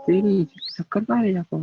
तेरी शक्कर पाए जाको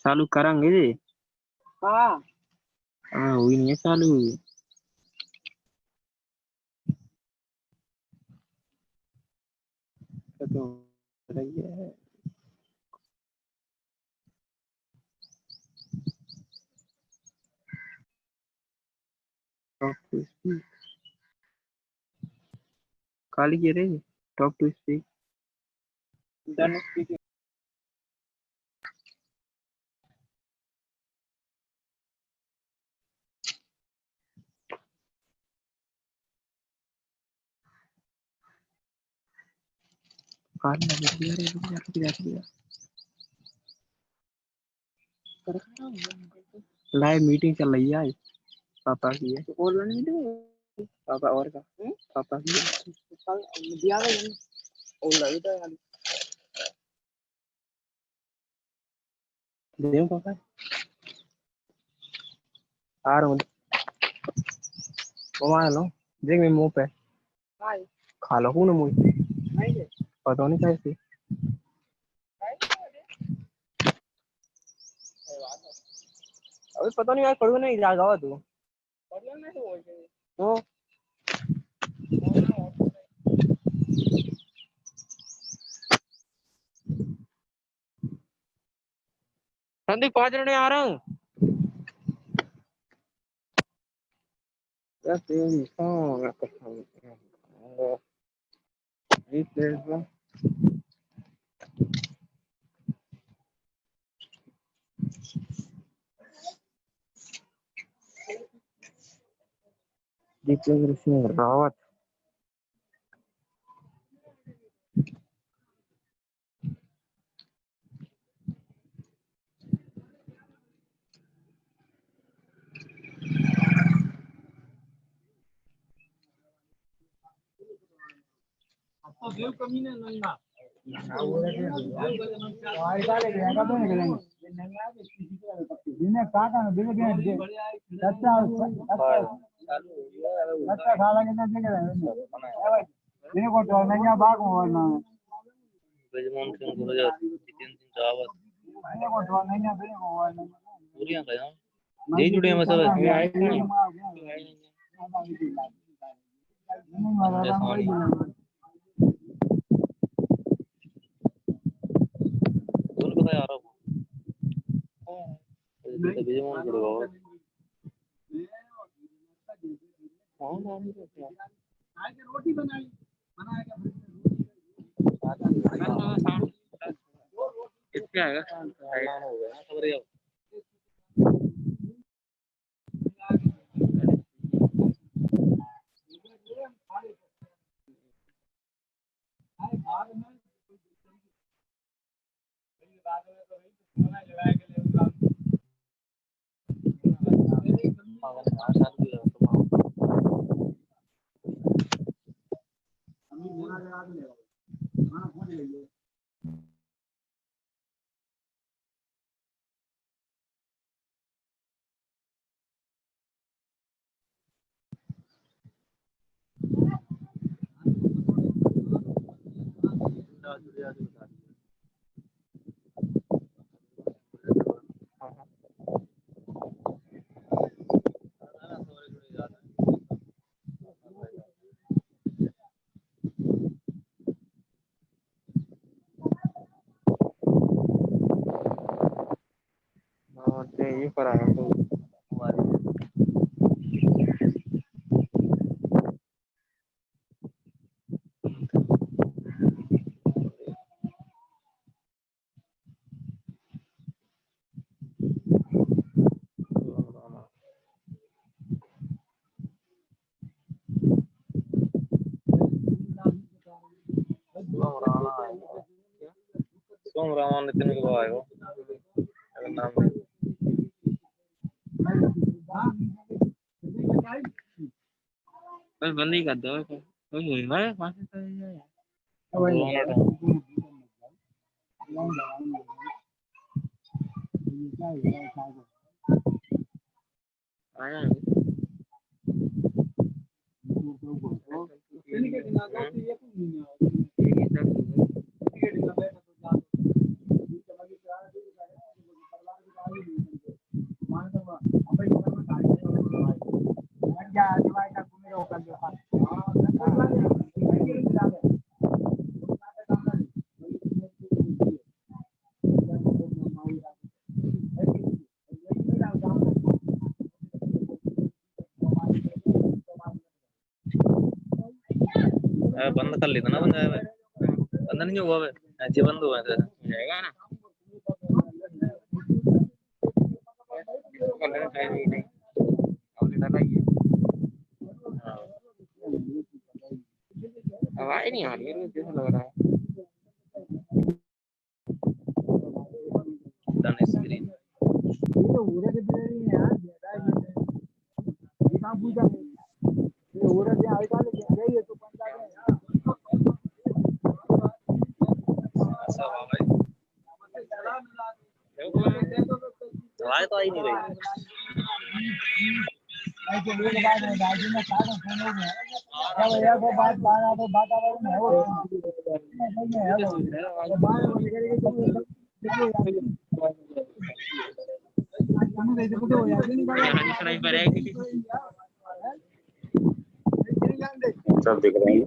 चालू करेंगे जी हाँ हाँ हुई नहीं है चालू तो रही है टॉप टू स्पीक काली की रे top to speak done speaking काली लग रही है रे रुक जा लाइव मीटिंग चल रही है आज पापा की है ऑनलाइन मीटिंग पापा और का पापा की है कल दिया गया ऑनलाइन तो यार दे पापा आ रहा हूँ ममा लो देख मेरे मुंह पे हाय खा लो ना मुझे नहीं है पता नहीं कैसे अभी पता नहीं यार पढ़ू नहीं जाएगा तू ऑनलाइन नहीं हो तो संदीप 5 मिनट में आ रहा हूँ That's the only song I could sing. Jiतेंद्र Singh Rawat Brajmohan Singh Gurjar, Jitendra Singh Rawat, पूरियां का यार यही जुड़े हैं सब। कौन पता यार आपको? ब्रजमोहन जुड़ेगा रोटी बनाई इसके आएगा खबर ये पर आया तो सोम रामा नितिन को आएगा अगर नाम बस बंद ही कर दो कोई हुई ना पांच आया बंद कर लेता ना बंद नहीं हुआ ऐसे बंद हुआ है जाएगा ना आवाज नहीं आ रही है जैसा लग रहा है स्क्रीन आवाज तो आई नहीं रही सब दिख रहा है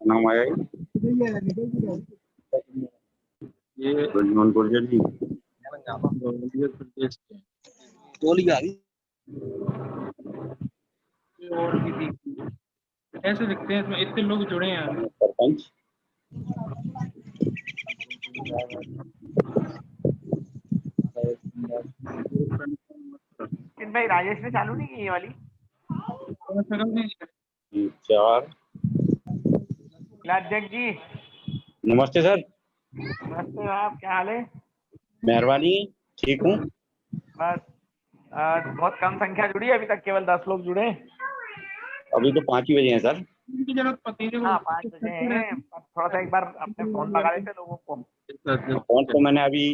नाम आया ये ब्रजमोहन गुर्जर जी गोली आ गई ऐसे दिखते हैं इसमें इतने लोग जुड़े हैं सरपंच भाई राजेश ने चालू नहीं की ये वाली 4 लाजक जी नमस्ते सर नमस्ते आप क्या हाल है मेहरबानी ठीक हूँ बस बहुत कम संख्या जुड़ी है अभी तक, केवल 10 लोग जुड़े हैं। अभी तो 5 ही बजे हैं सर। इनकी जरूरत पड़ती है। हाँ 5 बजे हैं, थोड़ा सा एक बार अपने फोन लगा देते लोगों को। फोन तो मैंने अभी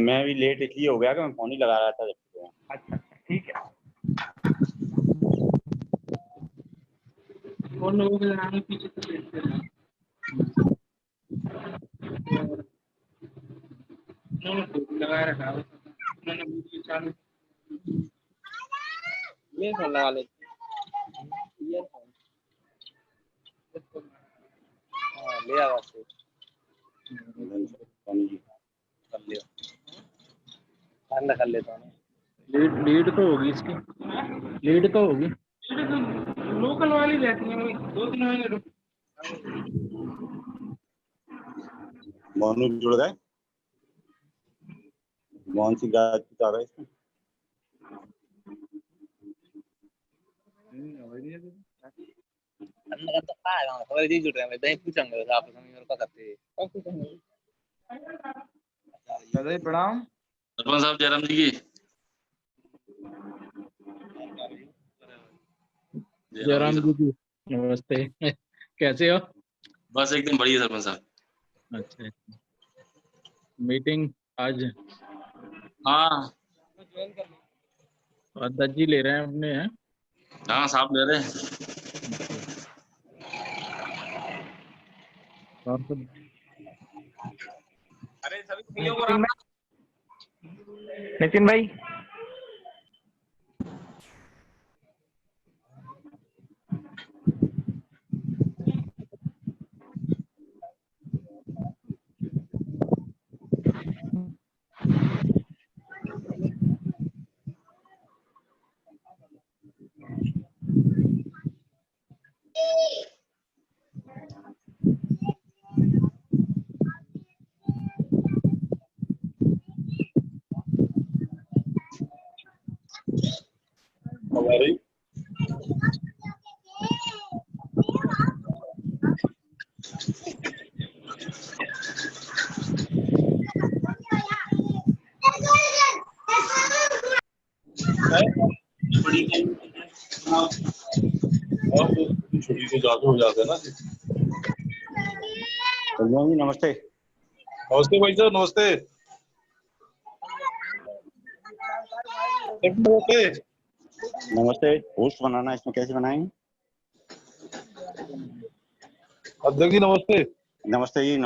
मैं भी लेट इसलिए हो गया कि मैं फोन ही लगा रहा था जब से। अच्छा ठीक है। और लोगों के आगे पीछे से देखते हैं। उन्होंने लगाया रखा है, उन्होंने वीडियो चालू। ये फोन लगा ले। हाँ ले आवा से सोनी जी कर लिया, ठंडा कर लेता हूँ। लीड तो होगी इसकी, लीड तो होगी। लीड तो लोकल वाली रहती है, 2-3 महीने रुक। मोनू जुड़ गए। मोहन सिंह राजपूत आ गए इसमें। ठंडा तो खा है खबर जी जुट रहे हैं, दही पूछेंगे आप मेरे को करते दादा प्रणाम। सरपंच साहब जयराम जी की। जयराम जी की नमस्ते। कैसे हो? बस एकदम बढ़िया सरपंच साहब। अच्छा, मीटिंग आज हाँ दर्जी ले रहे हैं अपने हैं। हाँ साहब ले रहे हैं। और सब नितिन भाई हमारी छुट्टी से जाते हो जाते ना। जी नमस्ते। नमस्ते भाई साहब, नमस्ते। नमस्ते नमस्ते। पोस्ट बनाना इसमें कैसे बनाएंगे? अध्यक्ष जी नमस्ते। नमस्ते जी।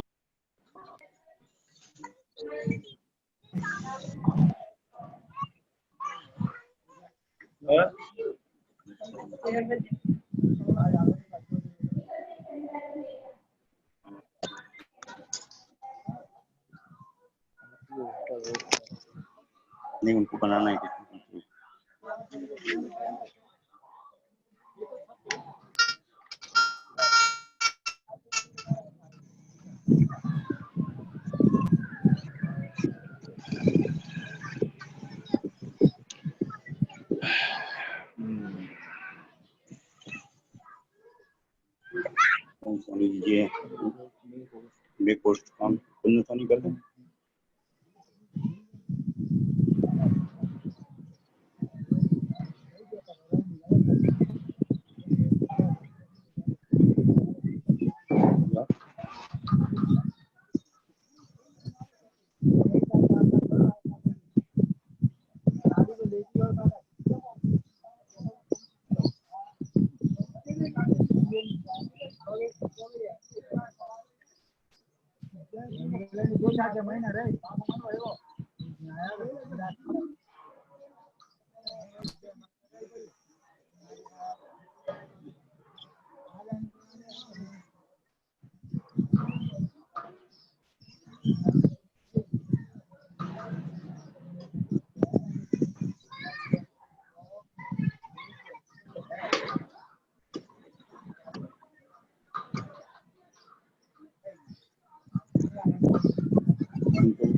नहीं उनको बनाना है। सोनी जी ये पोस्ट काम खुद सोनी कर दें।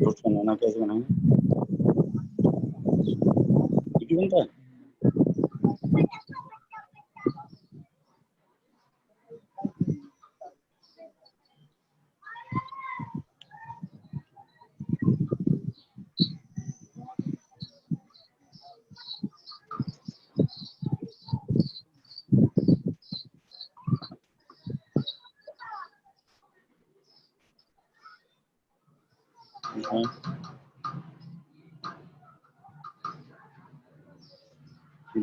पोस्ट बनाना कैसे बनाएंगे? वीडियो बनता है। अरे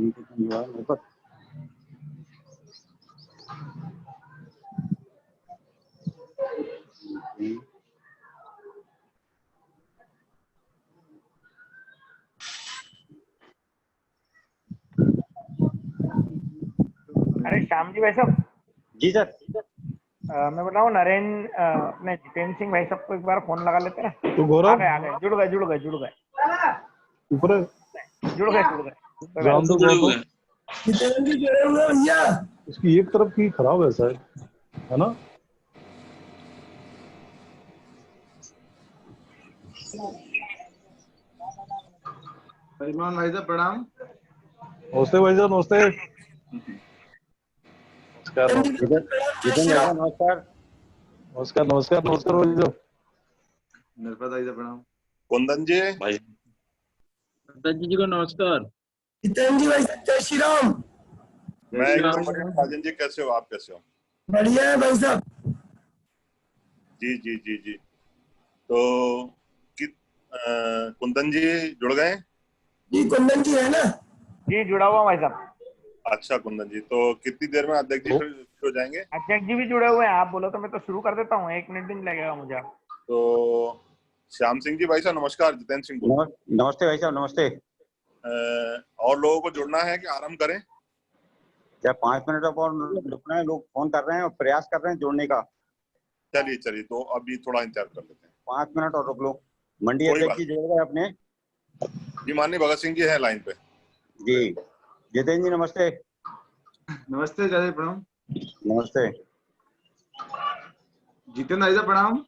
श्याम जी भाई साहब, जी सर। मैं बताऊँ नरेंद्र नहीं जितेंद्र सिंह भाई साहब को एक बार फोन लगा लेते हैं ना। तो गौरव आ गए जुड़ गए ऊपर जुड़ गए। जान दो गौरव को। भैया इसकी एक तरफ की खराब है शायद, है ना? परिमान भाई साहब प्रणाम। नमस्ते भाई साहब, नमस्ते। नमस्कार नमस्कार। नमस्कार नमस्कार नमस्कार भाई साहब। नरपत भाई साहब प्रणाम। कुंदन जी भाई जी को नमस्कार। जितेंद्र जी भाई साहब जय श्री राम। मैं एकदम बढ़िया। राजन जी कैसे हो, आप कैसे हो? बढ़िया है भाई साहब। जी जी जी जी। तो कुंदन जी जुड़ गए? जी कुंदन जी है ना? जी जुड़ा हुआ भाई साहब। अच्छा कुंदन जी, तो कितनी देर में अध्यक्ष जी फिर हो जाएंगे? अध्यक्ष जी भी जुड़े हुए हैं, आप बोलो तो मैं तो शुरू कर देता हूँ, 1 मिनट भी नहीं लगेगा मुझे। तो श्याम सिंह जी भाई साहब नमस्कार। जितेंद्र सिंह बोल। नमस्ते भाई साहब, नमस्ते। और लोगों को जुड़ना है कि आराम करें? क्या 5 मिनट और रुकना है? लोग फोन कर रहे हैं और प्रयास कर रहे हैं जुड़ने का। चलिए चलिए, तो अभी थोड़ा इंतजार कर लेते हैं। 5 मिनट और रुक लो। मंडी कोई अध्यक्ष जी जुड़ गए अपने। जी माननीय भगत सिंह जी है लाइन पे। जी जितेंद्र जी नमस्ते। नमस्ते जय प्रणाम। नमस्ते। जितेंद्र भाई साहब प्रणाम।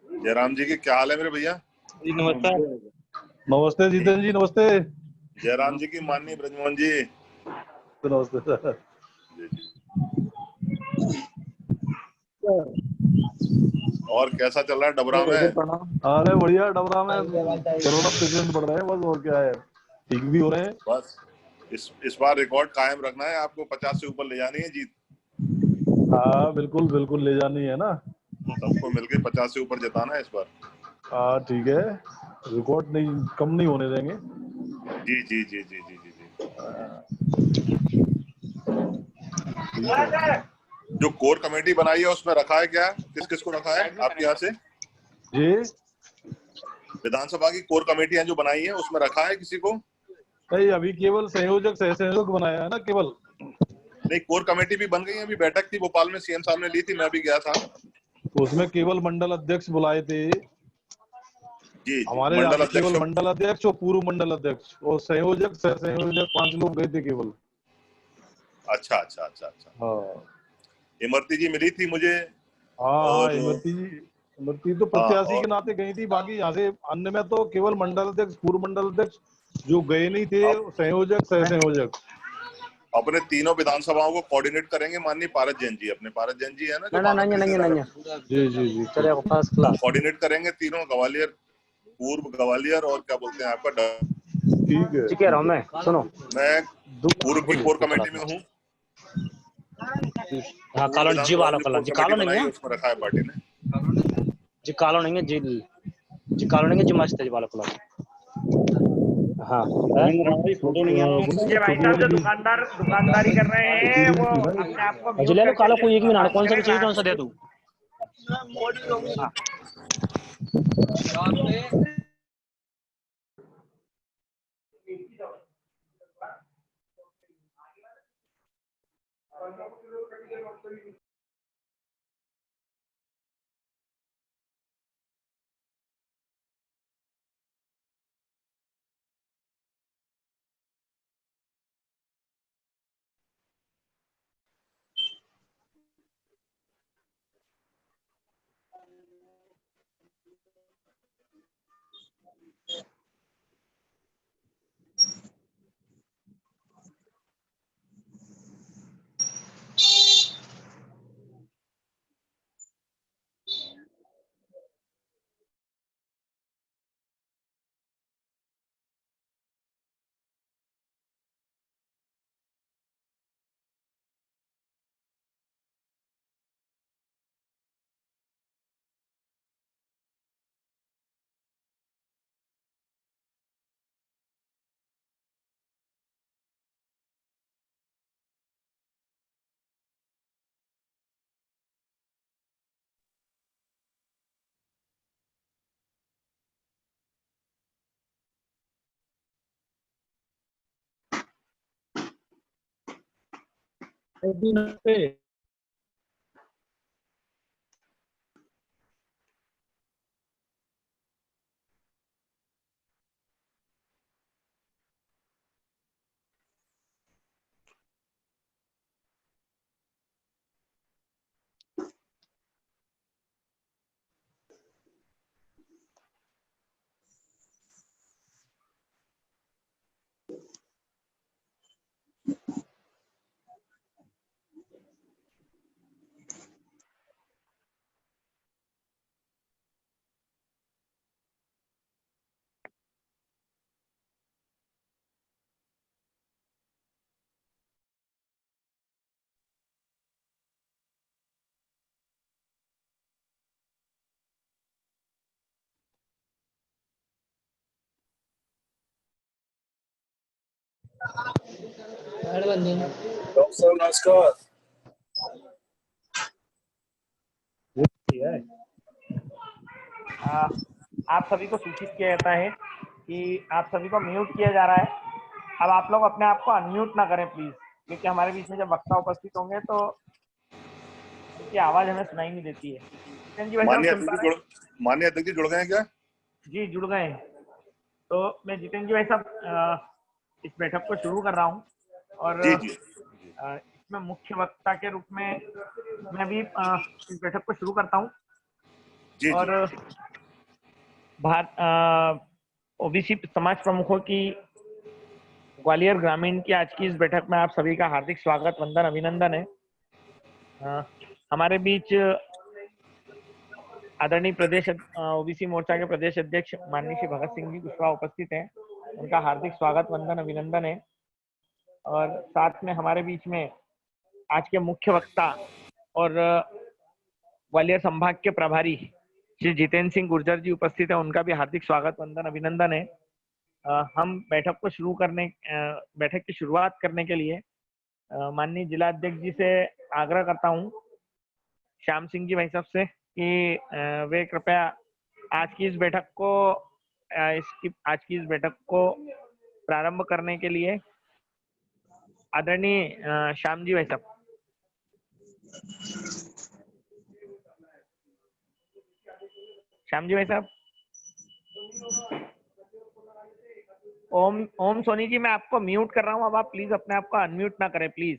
जयराम जी की क्या हाल है मेरे भैया? जी नमस्कार। नमस्ते जितेंद्र जी, नमस्ते। जयराम जी की माननीय ब्रजमोहन जी नमस्ते सर। जी जी। और कैसा चल रहा है डबरा में? अरे बढ़िया, डबरा में कोरोना पेशेंट बढ़ रहे हैं बस, और क्या है, ठीक भी हो रहे हैं बस। इस बार रिकॉर्ड कायम रखना है, आपको 50 से ऊपर ले जानी है जीत। हाँ बिल्कुल बिल्कुल, ले जानी है ना, सबको मिलके 50 से ऊपर जिताना है इस बार। हाँ ठीक है, रिकॉर्ड नहीं, कम नहीं होने देंगे। जी जी जी जी जी जी जी। जो कोर कमेटी बनाई है उसमें रखा है क्या, किस किस को रखा है आपके यहाँ से? जी विधानसभा की कोर कमेटियां जो बनाई है उसमें रखा है किसी को? नहीं, अभी केवल संयोजक सह संयोजक बनाया है ना केवल। नहीं, कोर कमेटी भी बन गई है, अभी बैठक थी भोपाल में, सीएम साहब ने ली थी, मैं भी गया था। तो उसमें केवल मंडल अध्यक्ष बुलाए थे जी, हमारे यहाँ से केवल मंडल अध्यक्ष और पूर्व मंडल अध्यक्ष और संयोजक सह संयोजक 5 लोग गए थे केवल। अच्छा अच्छा अच्छा अच्छा। हाँ इमरती जी मिली थी मुझे। हाँ इमरती तो प्रत्याशी के नाते गई थी, बाकी यहाँ से अन्य में तो केवल मंडल अध्यक्ष पूर्व मंडल अध्यक्ष जो गए नहीं थे, संयोजक सह संयोजक। अपने तीनों विधानसभाओं को कोऑर्डिनेट करेंगे माननीय पारस जैन जी, अपने पारस जैन जी है ना, नहीं जी जी जी चलेगा फर्स्ट क्लास। कोऑर्डिनेट करेंगे तीनों, ग्वालियर, पूर्व ग्वालियर और क्या बोलते हैं आपका, ठीक है कह रहा हूँ मैं, सुनो मैं पूर्व की कोर कमेटी में हूँ। हाँ कालो जी वाला कलर जी कालो नहीं है, उसमें रखा है पार्टी ने जी कालो नहीं है जी कालो नहीं है जी मस्त है जी वाला कलर। हाँ फोटो नहीं आ रहा। ये भाई साहब जो दुकानदारी कर रहे हैं वो अपने आप को जी ले लो कालो, कोई एक भी ना, कौन सा भी चाहिए कौन सा दे दूँ। नमस्ते। डॉक्टर नमस्कार। आप सभी को सूचित किया जाता है कि आप सभी को म्यूट किया जा रहा है। अब आप लोग अपने आप को अनम्यूट ना करें प्लीज, क्योंकि हमारे बीच में जब वक्ता उपस्थित होंगे तो उनकी आवाज हमें सुनाई नहीं देती है। जी वैसे माननीय अध्यक्ष जी जुड़ गए हैं क्या? जी जुड़ गए हैं। तो मैं जितेंद्र जी भाई साहब इस बैठक को शुरू कर रहा हूँ और जी। इसमें मुख्य वक्ता के रूप में मैं भी इस बैठक को शुरू करता हूँ। जी और ओबीसी समाज प्रमुखों की ग्वालियर ग्रामीण की आज की इस बैठक में आप सभी का हार्दिक स्वागत, वंदन, अभिनंदन है। हमारे बीच आदरणीय प्रदेश ओबीसी मोर्चा के प्रदेश अध्यक्ष माननीय श्री भगत सिंह जी कुशवाहा उपस्थित हैं। उनका हार्दिक स्वागत, वंदन, अभिनंदन है। और साथ में हमारे बीच में आज के मुख्य वक्ता और ग्वालियर संभाग के प्रभारी श्री जितेंद्र सिंह गुर्जर जी उपस्थित है। उनका भी हार्दिक स्वागत, वंदन, अभिनंदन है। हम बैठक की शुरुआत करने के लिए माननीय जिला अध्यक्ष जी से आग्रह करता हूं, श्याम सिंह जी भाई साहब से, कि वे कृपया आज की इस बैठक को प्रारंभ करने के लिए आदरणीय श्याम जी भाई साहब। श्याम जी भाई साहब। ओम सोनी जी, मैं आपको म्यूट कर रहा हूं, अब आप प्लीज अपने आप को अनम्यूट ना करें प्लीज।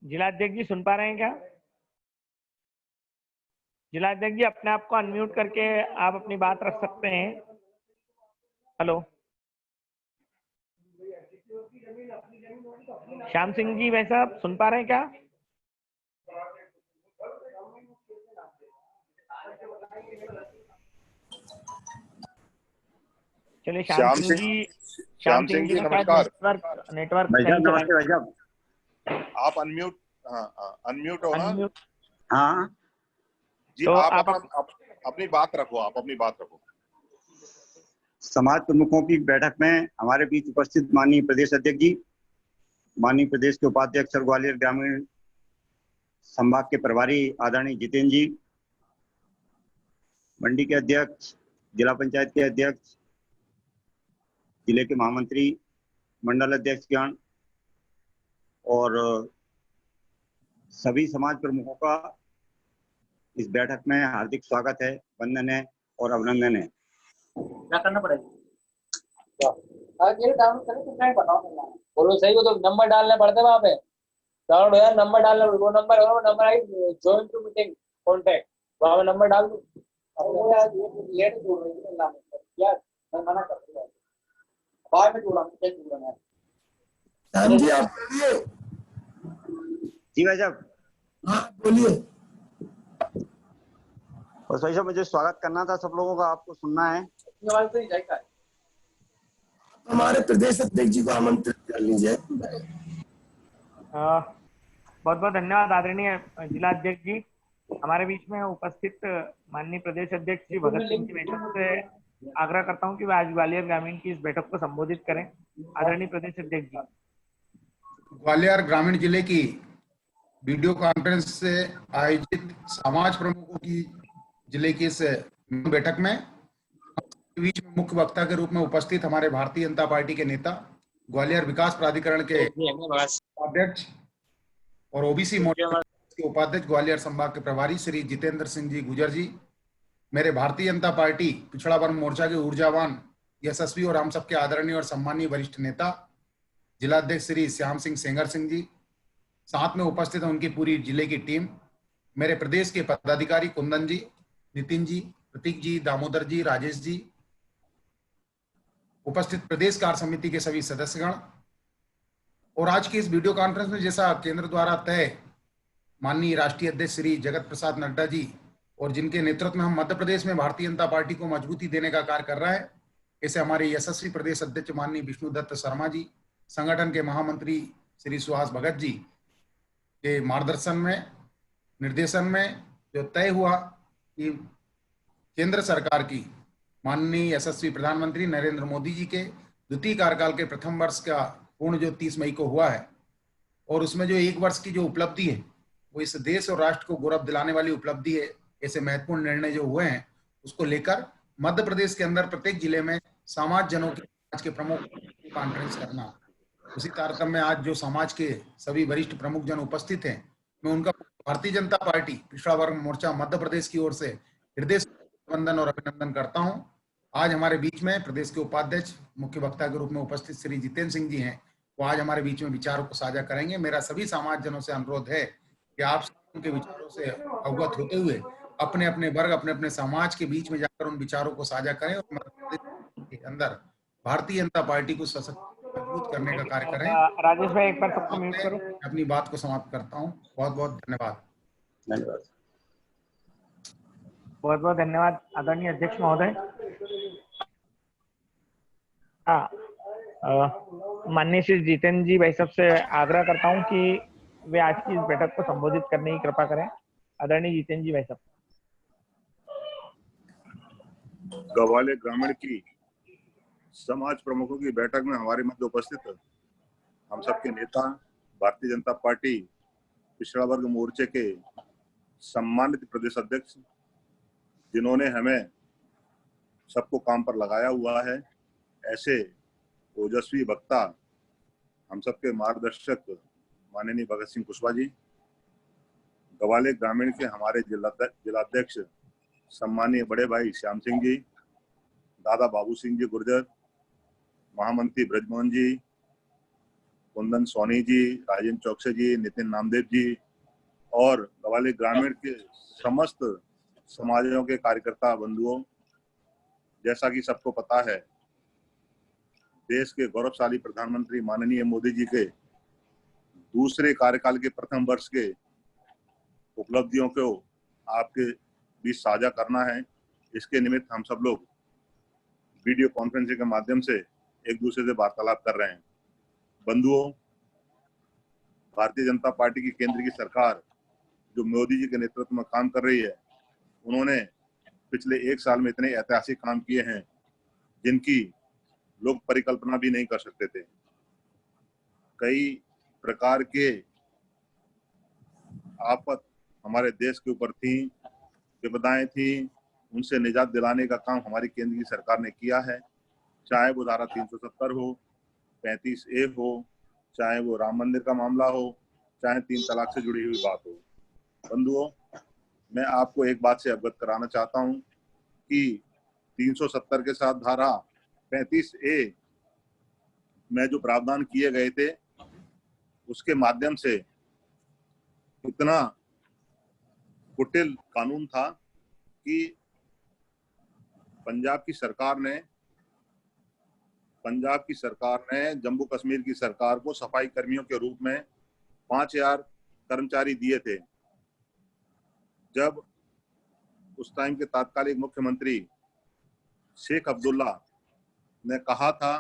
जिला अध्यक्ष जी सुन पा रहे हैं क्या? जिला अध्यक्ष जी अपने आप को अनम्यूट करके आप अपनी बात रख सकते हैं। हेलो श्याम सिंह जी भाई साहब, सुन पा रहे हैं क्या? चलिए श्याम सिंह जी नमस्कार। नेटवर्क आप अनम्यूट हो ना? हाँ जी, तो आप अपनी बात रखो। समाज प्रमुखों की बैठक में हमारे बीच उपस्थित माननीय प्रदेश अध्यक्ष जी, माननीय प्रदेश के उपाध्यक्ष और ग्वालियर ग्रामीण संभाग के प्रभारी आदरणीय जितेंद्र जी, मंडी के अध्यक्ष, जिला पंचायत के अध्यक्ष, जिले के महामंत्री, मंडल अध्यक्षगण और सभी समाज प्रमुखों का इस बैठक में हार्दिक स्वागत है, वंदन है और अभिनंदन है। क्या करना पड़ेगा? डाउनलोड करें तो मैं बताऊंगा। बोलो सही हो तो नंबर डालने पड़ते वहां पे। डाउनलोड यार नंबर डालना, वो number I join to meeting contact, वहां पे नंबर डाल दो। वो यार ये लेट जोड़ रही है ना यार, मैं मना कर दूंगा बाद में जोड़ा, क्या जोड़ना है। राम जी आप बोलिए। जी भाई साहब। हाँ बोलिए। और भाई साहब मुझे स्वागत करना था सब लोगों का, आपको सुनना है। हमारे प्रदेश अध्यक्ष जी को आमंत्रित कर लीजिए। बहुत बहुत धन्यवाद आदरणीय जिला अध्यक्ष जी। हमारे बीच में उपस्थित माननीय प्रदेश अध्यक्ष श्री भगत सिंह जी बैठक से आग्रह करता हूं कि वे आज ग्वालियर ग्रामीण की इस बैठक को संबोधित करें। आदरणीय प्रदेश अध्यक्ष जी। ग्वालियर ग्रामीण जिले की वीडियो कॉन्फ्रेंस से आयोजित समाज प्रमुखों की जिले की इस बैठक में बीच में मुख्य वक्ता के रूप में उपस्थित हमारे भारतीय जनता पार्टी के नेता, ग्वालियर विकास प्राधिकरण के उपाध्यक्ष और ओबीसी मोर्चा के उपाध्यक्ष ग्वालियर संभाग के प्रभारी श्री जितेंद्र सिंह जी गुजर जी, मेरे भारतीय जनता पार्टी पिछड़ा वर्ग मोर्चा के ऊर्जावान, यशस्वी और हम सबके आदरणीय और सम्मानीय वरिष्ठ नेता जिलाध्यक्ष श्री श्याम सिंह सेंगर सिंह जी, साथ में उपस्थित है उनकी पूरी जिले की टीम, मेरे प्रदेश के पदाधिकारी कुंदन जी, नितिन जी, प्रतीक जी, दामोदर जी, राजेश जी, उपस्थित प्रदेश कार्य समिति के सभी सदस्यगण, और आज की इस वीडियो कॉन्फ्रेंस में जैसा केंद्र द्वारा तय माननीय राष्ट्रीय अध्यक्ष श्री जगत प्रसाद नड्डा जी और जिनके नेतृत्व में हम मध्य प्रदेश में भारतीय जनता पार्टी को मजबूती देने का कार्य कर रहे हैं, ऐसे हमारे यशस्वी प्रदेश अध्यक्ष माननीय विष्णुदत्त शर्मा जी, संगठन के महामंत्री श्री सुहास भगत जी के मार्गदर्शन में, निर्देशन में जो तय हुआ कि केंद्र सरकार की माननीय यशस्वी प्रधानमंत्री नरेंद्र मोदी जी के द्वितीय कार्यकाल के प्रथम वर्ष का पूर्ण जो 30 मई को हुआ है, और उसमें जो 1 वर्ष की जो उपलब्धि है वो इस देश और राष्ट्र को गौरव दिलाने वाली उपलब्धि है। ऐसे महत्वपूर्ण निर्णय जो हुए हैं उसको लेकर मध्य प्रदेश के अंदर प्रत्येक जिले में समाज जनों के समाज के प्रमुख कॉन्फ्रेंस करना, उसी तारतम्य में आज जो समाज के सभी वरिष्ठ प्रमुख जन उपस्थित हैं, मैं उनका भारतीय जनता पार्टी पिछड़ा वर्ग मोर्चा मध्य प्रदेश की ओर से हृदय से वंदन और अभिनंदन करता हूं। आज हमारे बीच में प्रदेश के उपाध्यक्ष मुख्य वक्ता के रूप में उपस्थित श्री जितेंद्र सिंह जी हैं, वो आज हमारे बीच में विचारों को साझा करेंगे। मेरा सभी समाज जनों से अनुरोध है कि आप उनके विचारों से अवगत होते हुए अपने अपने वर्ग, अपने अपने समाज के बीच में जाकर उन विचारों को साझा करें और मध्य प्रदेश के अंदर भारतीय जनता पार्टी को सशक्त मजबूत करने का कार्य करें। राजेश भाई एक बार सबको म्यूट करो। अपनी बात को समाप्त करता हूँ। बहुत बहुत धन्यवाद। बहुत बहुत धन्यवाद आदरणीय अध्यक्ष महोदय। हाँ, माननीय श्री जितेंद्र जी भाई साहब से आग्रह करता हूँ कि वे आज की इस बैठक को संबोधित करने की कृपा करें। आदरणीय जितेंद्र जी भाई साहब। ग्वालियर ग्रामीण की समाज प्रमुखों की बैठक में हमारे मध्य उपस्थित हम सबके नेता, भारतीय जनता पार्टी पिछड़ा वर्ग मोर्चे के सम्मानित प्रदेश अध्यक्ष, जिन्होंने हमें सबको काम पर लगाया हुआ है, ऐसे ओजस्वी वक्ता हम सबके मार्गदर्शक माननीय भगत सिंह कुशवाहा जी, ग्वालियर ग्रामीण के हमारे जिलाध्यक्ष सम्मानीय बड़े भाई श्याम सिंह जी, दादा बाबू सिंह जी गुर्जर, महामंत्री ब्रजमोहन जी, कुंदन सोनी जी, राजेंद्र चौकसे जी, नितिन नामदेव जी और ग्वालियर ग्रामीण के समस्त समाजों के कार्यकर्ता बंधुओं, जैसा कि सबको पता है, देश के गौरवशाली प्रधानमंत्री माननीय मोदी जी के दूसरे कार्यकाल के प्रथम वर्ष के उपलब्धियों को आपके बीच साझा करना है। इसके निमित्त हम सब लोग वीडियो कॉन्फ्रेंसिंग के माध्यम से एक दूसरे से वार्तालाप कर रहे हैं। बंधुओं, भारतीय जनता पार्टी की केंद्र की सरकार जो मोदी जी के नेतृत्व में काम कर रही है, उन्होंने पिछले 1 साल में इतने ऐतिहासिक काम किए हैं जिनकी लोग परिकल्पना भी नहीं कर सकते थे। कई प्रकार के आफत हमारे देश के ऊपर थी, विपदाएं थी, उनसे निजात दिलाने का काम हमारी केंद्र की सरकार ने किया है। चाहे वो धारा 370 हो, 35A हो, चाहे वो राम मंदिर का मामला हो, चाहे 3 तलाक से जुड़ी हुई बात हो। बंधुओं, मैं आपको एक बात से अवगत कराना चाहता हूं कि 370 के साथ धारा 35A में जो प्रावधान किए गए थे, उसके माध्यम से इतना कुटिल कानून था कि पंजाब की सरकार ने जम्मू कश्मीर की सरकार को सफाई कर्मियों के रूप में 5000 कर्मचारी दिए थे। जब उस टाइम के तात्कालिक मुख्यमंत्री शेख अब्दुल्ला ने कहा था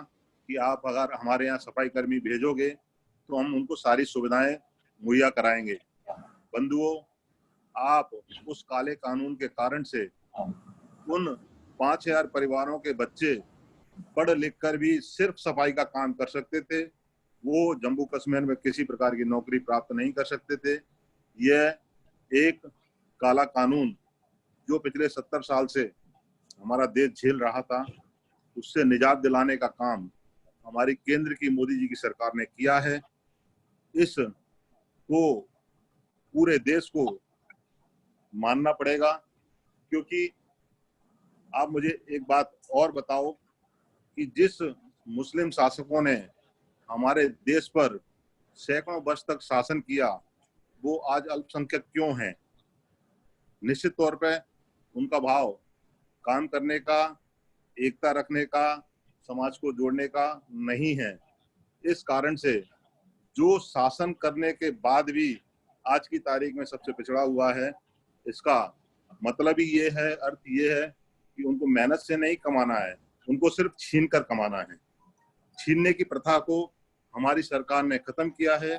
कि आप अगर हमारे यहाँ सफाई कर्मी भेजोगे तो हम उनको सारी सुविधाएं मुहैया कराएंगे। बंधुओं, आप उस काले कानून के कारण से उन 5000 परिवारों के बच्चे पढ़ लिख कर भी सिर्फ सफाई का काम कर सकते थे, वो जम्मू कश्मीर में किसी प्रकार की नौकरी प्राप्त नहीं कर सकते थे। यह एक काला कानून जो पिछले 70 साल से हमारा देश झेल रहा था, उससे निजात दिलाने का काम हमारी केंद्र की मोदी जी की सरकार ने किया है। इस को पूरे देश को मानना पड़ेगा, क्योंकि आप मुझे एक बात और बताओ कि जिस मुस्लिम शासकों ने हमारे देश पर सैकड़ों वर्ष तक शासन किया, वो आज अल्पसंख्यक क्यों हैं? निश्चित तौर पे उनका भाव काम करने का, एकता रखने का, समाज को जोड़ने का नहीं है। इस कारण से जो शासन करने के बाद भी आज की तारीख में सबसे पिछड़ा हुआ है, इसका मतलब ही ये है, अर्थ ये है कि उनको मेहनत से नहीं कमाना है, उनको सिर्फ छीन कर कमाना है। छीनने की प्रथा को हमारी सरकार ने खत्म किया है।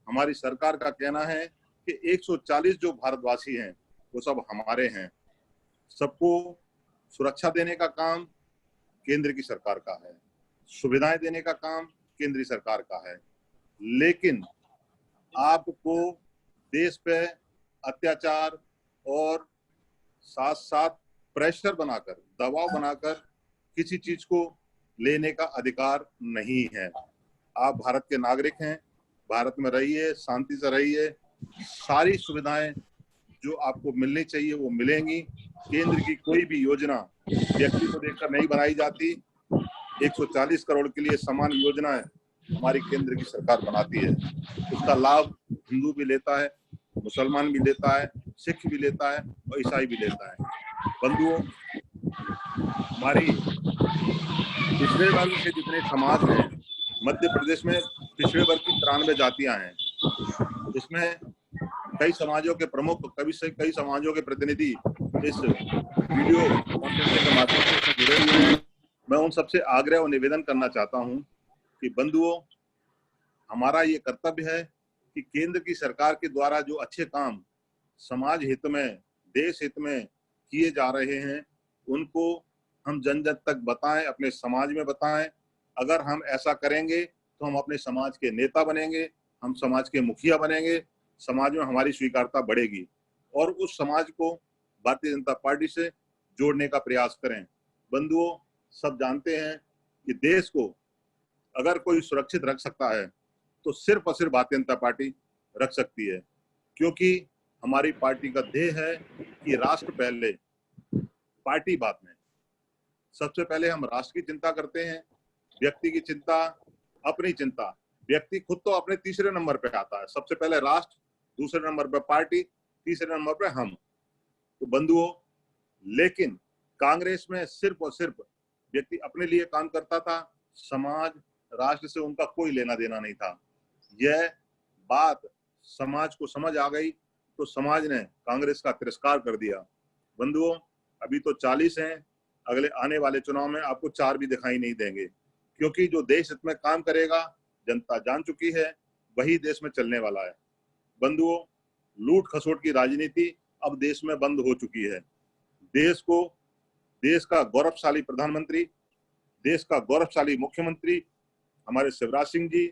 हमारी सरकार का कहना है कि 140 जो भारतवासी हैं वो सब हमारे हैं। सबको सुरक्षा देने का काम केंद्र की सरकार का है, सुविधाएं देने का काम केंद्रीय सरकार का है, लेकिन आपको देश पे अत्याचार और साथ साथ प्रेशर बनाकर, दबाव बनाकर किसी चीज को लेने का अधिकार नहीं है। आप भारत के नागरिक हैं, भारत में रहिए, शांति से रहिए, सारी सुविधाएं जो आपको मिलनी चाहिए वो मिलेंगी। केंद्र की कोई भी योजना व्यक्ति को देखकर नहीं बनाई जाती। 140 करोड़ के लिए समान योजनाएं हमारी केंद्र की सरकार बनाती है। उसका लाभ हिंदू भी लेता है, मुसलमान भी लेता है, सिख भी लेता है और ईसाई भी लेता है। बंधुओं, हमारी पिछड़े वर्ग के जितने समाज हैं, मध्य प्रदेश में पिछड़े वर्ग की 93 जातियां हैं। इसमें कई समाजों के प्रमुख, कई समाजों के प्रतिनिधि इस वीडियो कॉन्फ्रेंसिंग के माध्यम से जुड़े हुए हैं। मैं उन सबसे आग्रह और निवेदन करना चाहता हूं कि बंधुओं, हमारा ये कर्तव्य है कि केंद्र की सरकार के द्वारा जो अच्छे काम समाज हित में, देश हित में किए जा रहे हैं, उनको हम जन जन तक बताएं, अपने समाज में बताएं। अगर हम ऐसा करेंगे तो हम अपने समाज के नेता बनेंगे, हम समाज के मुखिया बनेंगे, समाज में हमारी स्वीकारता बढ़ेगी और उस समाज को भारतीय जनता पार्टी से जोड़ने का प्रयास करें। बंधुओं, सब जानते हैं कि देश को अगर कोई सुरक्षित रख सकता है तो सिर्फ और सिर्फ भारतीय जनता पार्टी रख सकती है, क्योंकि हमारी पार्टी का ध्येय है कि राष्ट्र पहले, पार्टी बाद में। सबसे पहले हम राष्ट्र की चिंता करते हैं, व्यक्ति की चिंता, अपनी चिंता। व्यक्ति खुद तो अपने तीसरे नंबर पे आता है। सबसे पहले राष्ट्र, दूसरे नंबर पे पार्टी, तीसरे नंबर पे हम। तो बंधुओं, लेकिन कांग्रेस में सिर्फ और सिर्फ व्यक्ति अपने लिए काम करता था, समाज, राष्ट्र से उनका कोई लेना देना नहीं था। यह बात समाज को समझ आ गई तो समाज ने कांग्रेस का तिरस्कार कर दिया। बंधुओं, अभी तो 40 हैं, अगले आने वाले चुनाव में आपको 4 भी दिखाई नहीं देंगे, क्योंकि जो देश हित में काम करेगा जनता जान चुकी है, वही देश में चलने वाला है। बंधुओं, लूट खसोट की राजनीति अब देश में बंद हो चुकी है। देश को, देश का गौरवशाली प्रधानमंत्री, देश का गौरवशाली मुख्यमंत्री हमारे शिवराज सिंह जी,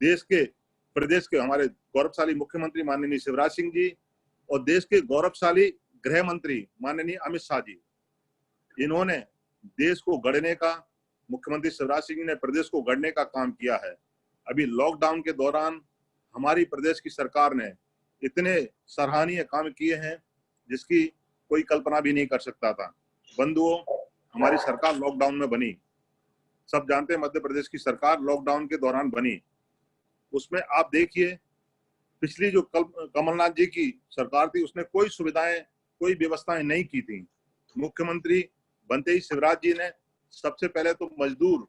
देश के, प्रदेश के हमारे गौरवशाली मुख्यमंत्री माननीय शिवराज सिंह जी और देश के गौरवशाली गृह मंत्री माननीय अमित शाह जी, इन्होंने देश को गढ़ने का, मुख्यमंत्री शिवराज सिंह ने प्रदेश को गढ़ने का काम किया है। अभी लॉकडाउन के दौरान हमारी प्रदेश की सरकार ने इतने सराहनीय काम किए हैं जिसकी कोई कल्पना भी नहीं कर सकता था। बंधुओं, हमारी सरकार लॉकडाउन में बनी, सब जानते हैं मध्य प्रदेश की सरकार लॉकडाउन के दौरान बनी। उसमें आप देखिए, पिछली जो कमलनाथ जी की सरकार थी उसने कोई सुविधाएं, कोई व्यवस्थाएं नहीं की थी। मुख्यमंत्री बनते ही शिवराज जी ने सबसे पहले तो मजदूर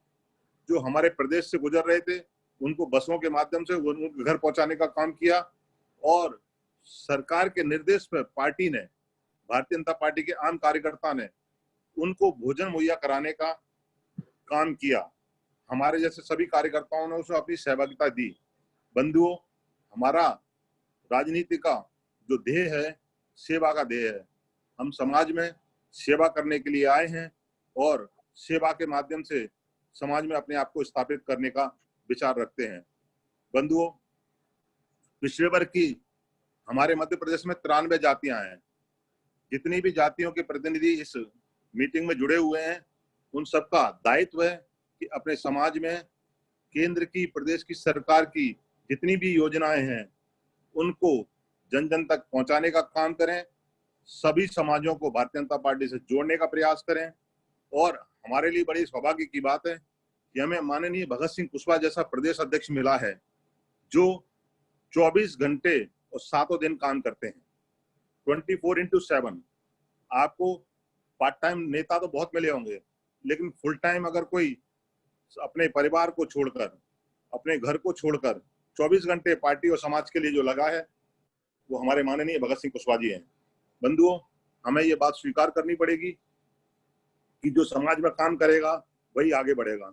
जो हमारे प्रदेश से गुजर रहे थे उनको बसों के माध्यम से उनके घर पहुंचाने का काम किया और सरकार के निर्देश पर पार्टी ने, भारतीय जनता पार्टी के आम कार्यकर्ता ने उनको भोजन मुहैया कराने का काम किया। हमारे जैसे सभी कार्यकर्ताओं ने उसमें अपनी सहभागिता दी। बंधुओं, हमारा राजनीति का जो ध्येय है, सेवा का ध्येय है। हम समाज में सेवा करने के लिए आए हैं और सेवा के माध्यम से समाज में अपने आप को स्थापित करने का विचार रखते हैं। बंधुओं, पिछड़े वर्ग की हमारे मध्य प्रदेश में 93 जातियां हैं। जितनी भी जातियों के प्रतिनिधि इस मीटिंग में जुड़े हुए हैं उन सबका दायित्व है कि अपने समाज में केंद्र की, प्रदेश की सरकार की जितनी भी योजनाएं हैं उनको जन जन तक पहुंचाने का काम करें, सभी समाजों को भारतीय जनता पार्टी से जोड़ने का प्रयास करें। और हमारे लिए बड़ी सौभाग्य की बात है कि हमें माननीय भगत सिंह कुशवाहा जैसा प्रदेश अध्यक्ष मिला है जो 24 घंटे और 7 दिन काम करते हैं, 24/7। आपको पार्ट टाइम नेता तो बहुत मिले होंगे, लेकिन फुल टाइम अगर कोई अपने परिवार को छोड़कर, अपने घर को छोड़कर 24 घंटे पार्टी और समाज के लिए जो लगा है वो हमारे माननीय भगत सिंह कुशवाहा जी हैं। बंधुओं, हमें ये बात स्वीकार करनी पड़ेगी कि जो समाज में काम करेगा वही आगे बढ़ेगा,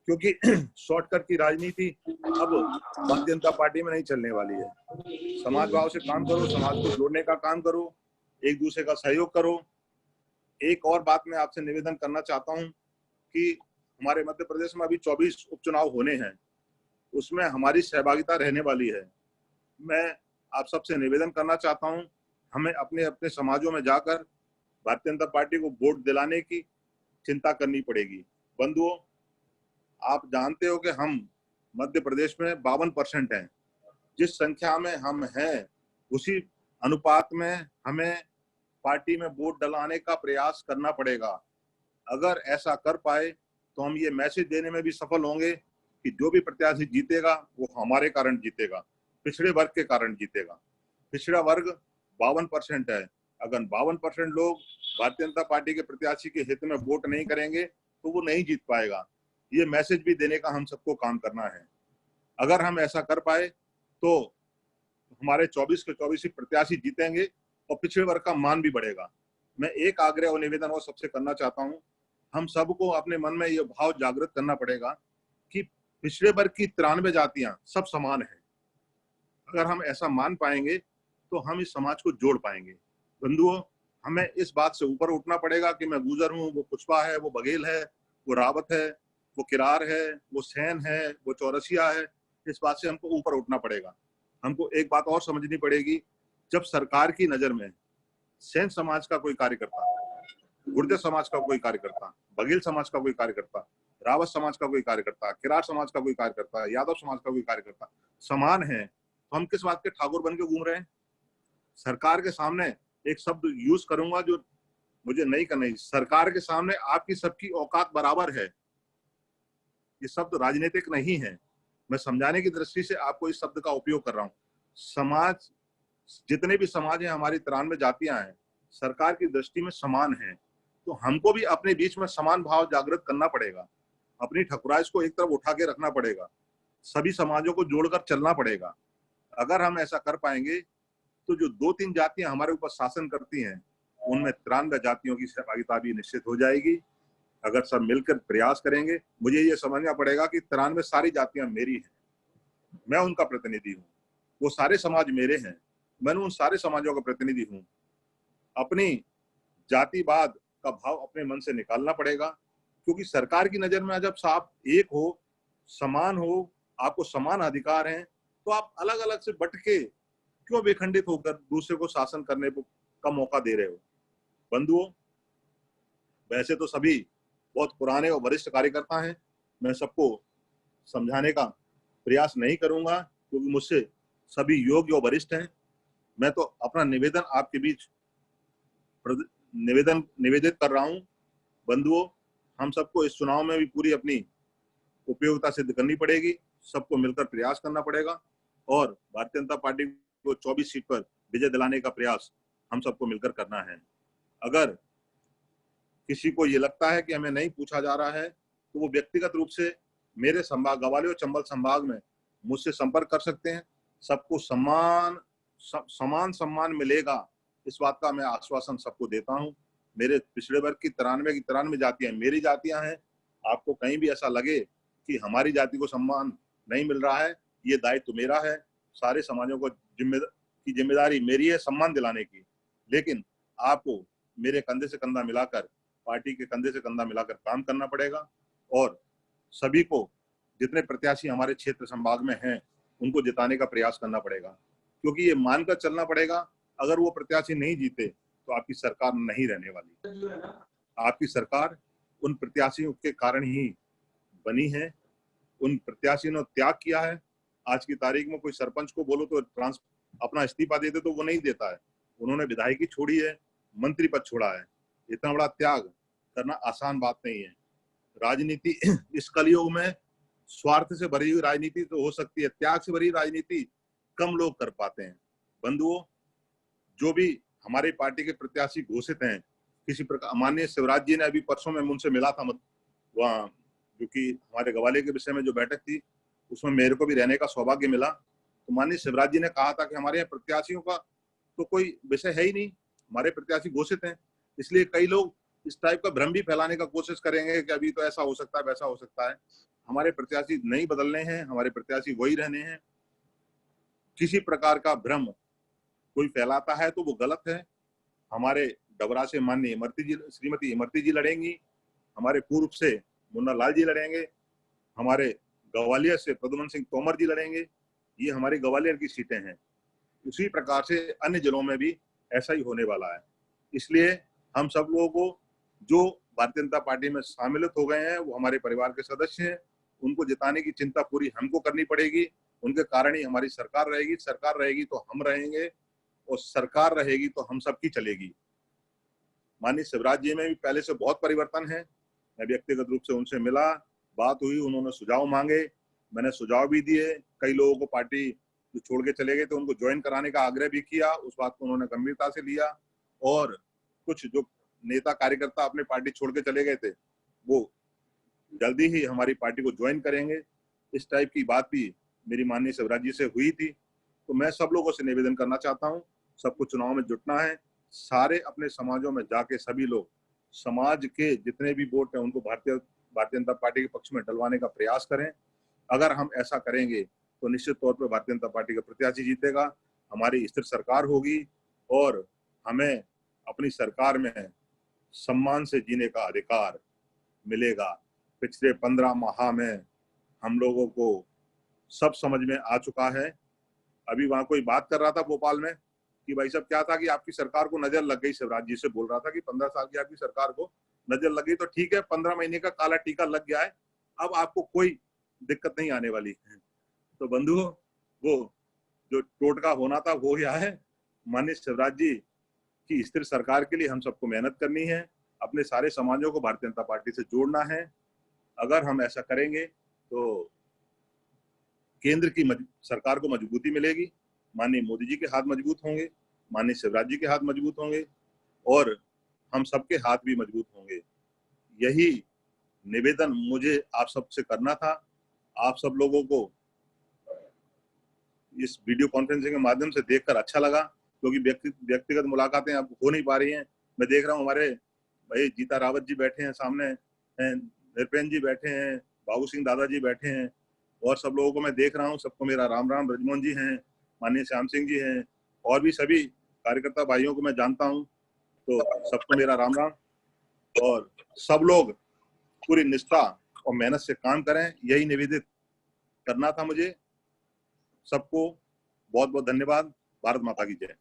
क्योंकि शॉर्टकट की राजनीति अब भारतीय जनता पार्टी में नहीं चलने वाली है। समाज भाव से काम करो, समाज को जोड़ने का काम करो, एक दूसरे का सहयोग करो। एक और बात मैं आपसे निवेदन करना चाहता हूं कि हमारे मध्य प्रदेश में अभी 24 उपचुनाव होने हैं, उसमें हमारी सहभागिता रहने वाली है। मैं आप सबसे निवेदन करना चाहता हूं, हमें अपने अपने समाजों में जाकर भारतीय जनता पार्टी को वोट दिलाने की चिंता करनी पड़ेगी। बंधुओं, आप जानते हो कि हम मध्य प्रदेश में 52% हैं। जिस संख्या में हम हैं उसी अनुपात में हमें पार्टी में वोट डलाने का प्रयास करना पड़ेगा। अगर ऐसा कर पाए तो हम ये मैसेज देने में भी सफल होंगे कि जो भी प्रत्याशी जीतेगा वो हमारे कारण जीतेगा, पिछड़े वर्ग के कारण जीतेगा। पिछड़ा वर्ग 52% है। अगर 52% लोग भारतीय जनता पार्टी के प्रत्याशी के हित में वोट नहीं करेंगे तो वो नहीं जीत पाएगा। ये मैसेज भी देने का हम सबको काम करना है। अगर हम ऐसा कर पाए तो हमारे 24 के 24 ही प्रत्याशी जीतेंगे और पिछड़े वर्ग का मान भी बढ़ेगा। मैं एक आग्रह और निवेदन और सबसे करना चाहता हूं, हम सबको अपने मन में ये भाव जागृत करना पड़ेगा कि पिछड़े वर्ग की 93 जातियां सब समान हैं। अगर हम ऐसा मान पाएंगे तो हम इस समाज को जोड़ पाएंगे। बंधुओं, हमें इस बात से ऊपर उठना पड़ेगा कि मैं गुजर हूँ, वो कुशवाहा है, वो बघेल है, वो रावत है, वो किरार है, वो सेन है, वो चौरसिया है। इस बात से हमको ऊपर उठना पड़ेगा। हमको एक बात और समझनी पड़ेगी, जब सरकार की नजर में सेन समाज का कोई कार्यकर्ता, गुर्जर समाज का कोई कार्यकर्ता, बघेल समाज का कोई कार्यकर्ता, रावत समाज का कोई कार्यकर्ता, किरार समाज का कोई कार्यकर्ता, यादव समाज का कोई कार्यकर्ता समान है, तो हम किस बात के ठाकुर बन के घूम रहे हैं? सरकार के सामने एक शब्द यूज करूंगा जो मुझे नहीं करना है, सरकार के सामने आपकी सबकी औकात बराबर है। ये शब्द राजनीतिक नहीं है, मैं समझाने की दृष्टि से आपको इस शब्द का उपयोग कर रहा हूँ। समाज, जितने भी समाज हैं, हमारी 93 जातियां हैं, सरकार की दृष्टि में समान हैं, तो हमको भी अपने बीच में समान भाव जागृत करना पड़ेगा। अपनी ठकुराइश को एक तरफ उठा के रखना पड़ेगा, सभी समाजों को जोड़कर चलना पड़ेगा। अगर हम ऐसा कर पाएंगे तो जो 2-3 जातियां हमारे ऊपर शासन करती हैं उनमें 93 जातियों की सहभागिता भी निश्चित हो जाएगी। अगर सब मिलकर प्रयास करेंगे, मुझे ये समझना पड़ेगा कि 93 सारी जातियां मेरी हैं, मैं उनका प्रतिनिधि हूँ, वो सारे समाज मेरे हैं, मैं उन सारे समाजों का प्रतिनिधि हूँ। अपनी जातिवाद का भाव अपने मन से निकालना पड़ेगा, क्योंकि सरकार की नजर में जब आप एक हो, समान हो, आपको समान अधिकार हैं, तो आप अलग अलग से बट के क्यों विखंडित होकर दूसरे को शासन करने का मौका दे रहे हो? बंधुओं, वैसे तो सभी बहुत पुराने और वरिष्ठ कार्यकर्ता हैं, मैं सबको समझाने का प्रयास नहीं करूंगा क्योंकि मुझसे सभी योग्य और वरिष्ठ हैं। मैं तो अपना निवेदन आपके बीच निवेदित कर रहा हूं। बंधुओं, हम सबको इस चुनाव में भी पूरी अपनी उपयोगिता सिद्ध करनी पड़ेगी, सबको मिलकर प्रयास करना पड़ेगा और भारतीय जनता पार्टी को 24 सीट पर विजय दिलाने का प्रयास हम सबको मिलकर करना है। अगर किसी को ये लगता है कि हमें नहीं पूछा जा रहा है तो वो व्यक्तिगत रूप से मेरे संभाग गवालियर और चंबल संभाग में मुझसे संपर्क कर सकते हैं। सबको समान सम्मान मिलेगा, इस बात का मैं आश्वासन सबको देता हूं। मेरे पिछड़े वर्ग की 93 की 93 जातियां मेरी जातियां हैं। आपको कहीं भी ऐसा लगे कि हमारी जाति को सम्मान नहीं मिल रहा है, ये दायित्व मेरा है। सारे समाजों को जिम्मेदारी मेरी है सम्मान दिलाने की, लेकिन आपको मेरे कंधे से कंधा मिलाकर, पार्टी के कंधे से कंधा मिलाकर काम करना पड़ेगा और सभी को, जितने प्रत्याशी हमारे क्षेत्र संभाग में हैं, उनको जिताने का प्रयास करना पड़ेगा, क्योंकि ये मानकर चलना पड़ेगा अगर वो प्रत्याशी नहीं जीते तो आपकी सरकार नहीं रहने वाली। आपकी सरकार उन प्रत्याशियों के कारण ही बनी है। उन प्रत्याशियों ने त्याग किया है। आज की तारीख में कोई सरपंच को बोलो तो अपना इस्तीफा देते तो वो नहीं देता है। उन्होंने विधायकी छोड़ी है, मंत्री पद छोड़ा है। इतना बड़ा त्याग करना आसान बात नहीं है। राजनीति इस कलयुग में स्वार्थ से भरी हुई राजनीति तो हो सकती है, त्याग से भरी राजनीति कम लोग कर पाते हैं। बंधुओं, जो भी हमारे पार्टी के प्रत्याशी घोषित हैं, किसी प्रकार, माननीय शिवराज जी ने अभी परसों में उनसे मिला था वहाँ, क्योंकि हमारे ग्वालियर के विषय में जो बैठक थी उसमें मेरे को भी रहने का सौभाग्य मिला। तो माननीय शिवराज जी ने कहा था कि हमारे यहाँ प्रत्याशियों का तो कोई विषय है ही नहीं, हमारे प्रत्याशी घोषित हैं। इसलिए कई लोग इस टाइप का भ्रम भी फैलाने का कोशिश करेंगे कि अभी तो ऐसा हो सकता है, वैसा हो सकता है। हमारे प्रत्याशी नहीं बदलने हैं, हमारे प्रत्याशी वही रहने हैं। किसी प्रकार का भ्रम कोई फैलाता है तो वो गलत है। हमारे डबरा से माननीय श्रीमती इमरती जी लड़ेंगी, हमारे पूर्व से मुन्ना लाल जी लड़ेंगे, हमारे ग्वालियर से प्रद्युम्न सिंह तोमर जी लड़ेंगे। ये हमारी ग्वालियर की सीटें हैं। उसी प्रकार से अन्य जिलों में भी ऐसा ही होने वाला है। इसलिए हम सब लोगों को जो भारतीय जनता पार्टी में शामिल हो गए हैं वो हमारे परिवार के सदस्य हैं, उनको जिताने की चिंता पूरी हमको करनी पड़ेगी। उनके कारण ही हमारी सरकार रहेगी। सरकार रहेगी तो हम रहेंगे और सरकार रहेगी तो हम सबकी चलेगी। माननीय शिवराज जी में भी पहले से बहुत परिवर्तन है। मैं व्यक्तिगत रूप से उनसे मिला, बात हुई, उन्होंने सुझाव मांगे, मैंने सुझाव भी दिए। कई लोगों को पार्टी जो छोड़ के चले गए थे उनको ज्वाइन कराने का आग्रह भी किया, उस बात को उन्होंने गंभीरता से लिया। और कुछ जो नेता कार्यकर्ता अपने पार्टी छोड़ के चले गए थे वो जल्दी ही हमारी पार्टी को ज्वाइन करेंगे। इस टाइप की बात भी मेरी माननीय शिवराज जी से हुई थी। तो मैं सब लोगों से निवेदन करना चाहता हूँ, सबको चुनाव में जुटना है। सारे अपने समाजों में जाके सभी लोग समाज के जितने भी वोट हैं उनको भारतीय जनता पार्टी के पक्ष में डलवाने का प्रयास करें। अगर हम ऐसा करेंगे तो निश्चित तौर पर भारतीय जनता पार्टी का प्रत्याशी जीतेगा, हमारी स्थिर सरकार होगी और हमें अपनी सरकार में सम्मान से जीने का अधिकार मिलेगा। पिछले 15 माह में हम लोगों को सब समझ में आ चुका है। अभी वहां कोई बात कर रहा था भोपाल में कि भाई साहब क्या था कि आपकी सरकार को नजर लग गई। शिवराज जी से बोल रहा था कि 15 साल की आपकी सरकार को नजर लग गई, तो ठीक है, 15 महीने का काला टीका लग गया है, अब आपको कोई दिक्कत नहीं आने वाली है। तो बंधुओं, वो जो टोटका होना था वो यह है। माननीय शिवराज जी की स्थिर सरकार के लिए हम सबको मेहनत करनी है, अपने सारे समाजों को भारतीय जनता पार्टी से जोड़ना है। अगर हम ऐसा करेंगे तो केंद्र की सरकार को मजबूती मिलेगी, माननीय मोदी जी के हाथ मजबूत होंगे, माननीय शिवराज जी के हाथ मजबूत होंगे और हम सबके हाथ भी मजबूत होंगे। यही निवेदन मुझे आप सबसे करना था। आप सब लोगों को इस वीडियो कॉन्फ्रेंसिंग के माध्यम से देखकर अच्छा लगा, क्योंकि व्यक्तिगत मुलाकातें अब हो नहीं पा रही हैं। मैं देख रहा हूँ हमारे भाई जीता रावत जी बैठे हैं सामने, नृपेंद्र जी बैठे हैं, बाबू सिंह दादा जी बैठे हैं और सब लोगों को मैं देख रहा हूँ। सबको मेरा राम राम। ब्रजमोहन जी हैं, माननीय श्याम सिंह जी हैं और भी सभी कार्यकर्ता भाइयों को मैं जानता हूँ, तो सबको मेरा राम राम। और सब लोग पूरी निष्ठा और मेहनत से काम करें, यही निवेदित करना था मुझे। सबको बहुत बहुत धन्यवाद। भारत माता की जय।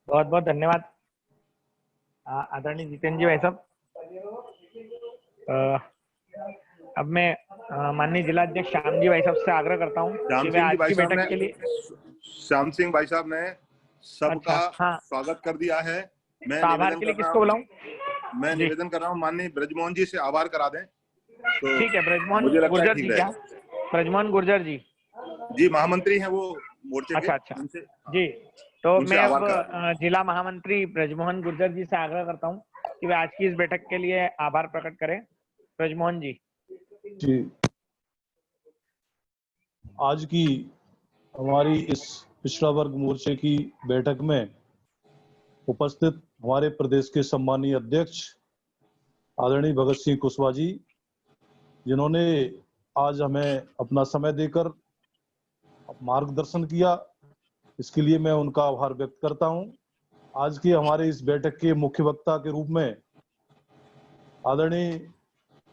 बहुत बहुत धन्यवाद आदरणीय जितेंद्र जी भाई साहब। अब मैं माननीय जिला अध्यक्ष श्याम जी भाई साहब से आग्रह करता हूँ कि वे आज की बैठक के लिए। श्याम सिंह भाई साहब ने सबका स्वागत कर दिया है। मैं आभार के लिए किसको बुलाऊं? मैं निवेदन कर रहा हूँ माननीय ब्रजमोहन जी से आभार करा दें। तो ठीक है, ब्रजमोहन गुर्जर जी। क्या ब्रजमोहन गुर्जर जी महामंत्री हैं वो मोर्चे के। अच्छा जी। तो मैं अब जिला महामंत्री ब्रजमोहन गुर्जर जी से आग्रह करता हूँ कि वे आज की इस बैठक के लिए आभार प्रकट करें। ब्रजमोहन जी। आज की हमारी इस पिछड़ा वर्ग मोर्चे की बैठक में उपस्थित हमारे प्रदेश के सम्मानीय अध्यक्ष आदरणीय भगत सिंह कुशवाहा जी, जिन्होंने आज हमें अपना समय देकर मार्गदर्शन किया, इसके लिए मैं उनका आभार व्यक्त करता हूं। आज की हमारे इस बैठक के मुख्य वक्ता के रूप में आदरणीय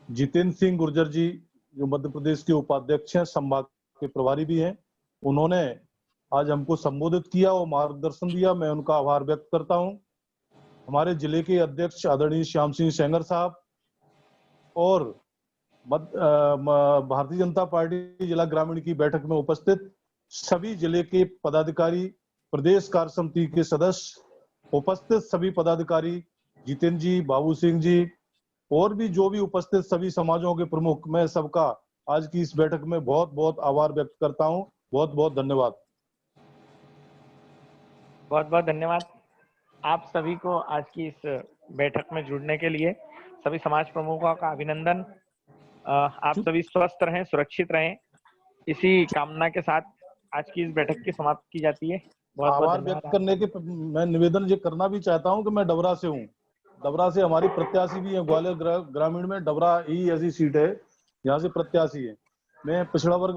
जितेंद्र सिंह गुर्जर जी, जो मध्य प्रदेश के उपाध्यक्ष हैं, संभाग के प्रभारी भी हैं, उन्होंने आज हमको संबोधित किया और मार्गदर्शन दिया, मैं उनका आभार व्यक्त करता हूं। हमारे जिले के अध्यक्ष आदरणीय श्याम सिंह सेंगर साहब और भारतीय जनता पार्टी जिला ग्रामीण की बैठक में उपस्थित सभी जिले के पदाधिकारी, प्रदेश कार्य समिति के सदस्य, उपस्थित सभी पदाधिकारी, जितेंद्र जी, बाबू सिंह जी और भी जो भी उपस्थित सभी समाजों के प्रमुख, मैं सबका आज की इस बैठक में बहुत बहुत आभार व्यक्त करता हूं। बहुत बहुत धन्यवाद। बहुत बहुत धन्यवाद आप सभी को आज की इस बैठक में जुड़ने के लिए। सभी समाज प्रमुखों का अभिनंदन। आप सभी स्वस्थ रहें, सुरक्षित रहें, इसी कामना के साथ आज की इस बैठक की समाप्त की जाती है। बहुत आभार व्यक्त करने के मैं निवेदन ये करना भी चाहता हूं कि मैं डबरा से हूं। डबरा से हमारी प्रत्याशी भी है, ग्वालियर ग्रामीण में डबरा ही ऐसी सीट है यहाँ से प्रत्याशी है। मैं पिछड़ा वर्ग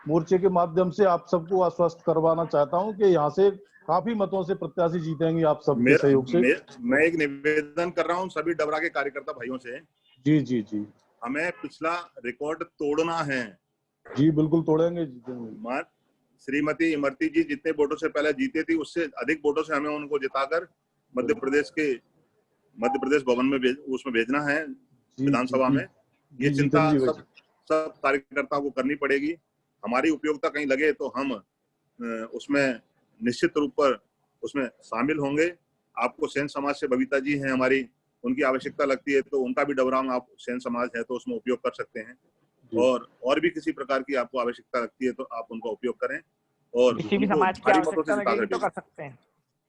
मोर्चे के माध्यम से आप सबको आश्वस्त करवाना चाहता हूं कि यहाँ से काफी मतों से प्रत्याशी जीतेंगे आप सबके सहयोग से। मैं एक निवेदन कर रहा हूँ सभी डबरा के कार्यकर्ता भाइयों से। जी जी जी, हमें पिछला रिकॉर्ड तोड़ना है। जी बिल्कुल तोड़ेंगे। श्रीमती इमरती जी जितने वोटों से पहले जीते थी उससे अधिक वोटों से हमें उनको जिताकर मध्य प्रदेश भवन में उसमें भेजना है, विधानसभा में। ये चिंता सब कार्यकर्ताओं को करनी पड़ेगी। हमारी उपयोगिता कहीं लगे तो हम उसमें निश्चित रूप पर उसमें शामिल होंगे। आपको सेन समाज से बबीता जी हैं हमारी, उनकी आवश्यकता लगती है तो उनका भी डबरा में आप सेन समाज है तो उसमें उपयोग कर सकते हैं। और भी किसी प्रकार की आपको आवश्यकता लगती है तो आप उनका उपयोग करें और किसी भी समाज की आवश्यकता लगेगी तो कर सकते हैं।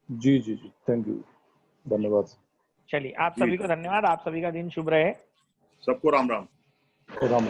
जी जी जी, थैंक यू, धन्यवाद। चलिए आप सभी को धन्यवाद। आप सभी का दिन शुभ रहे। सबको राम राम। राम।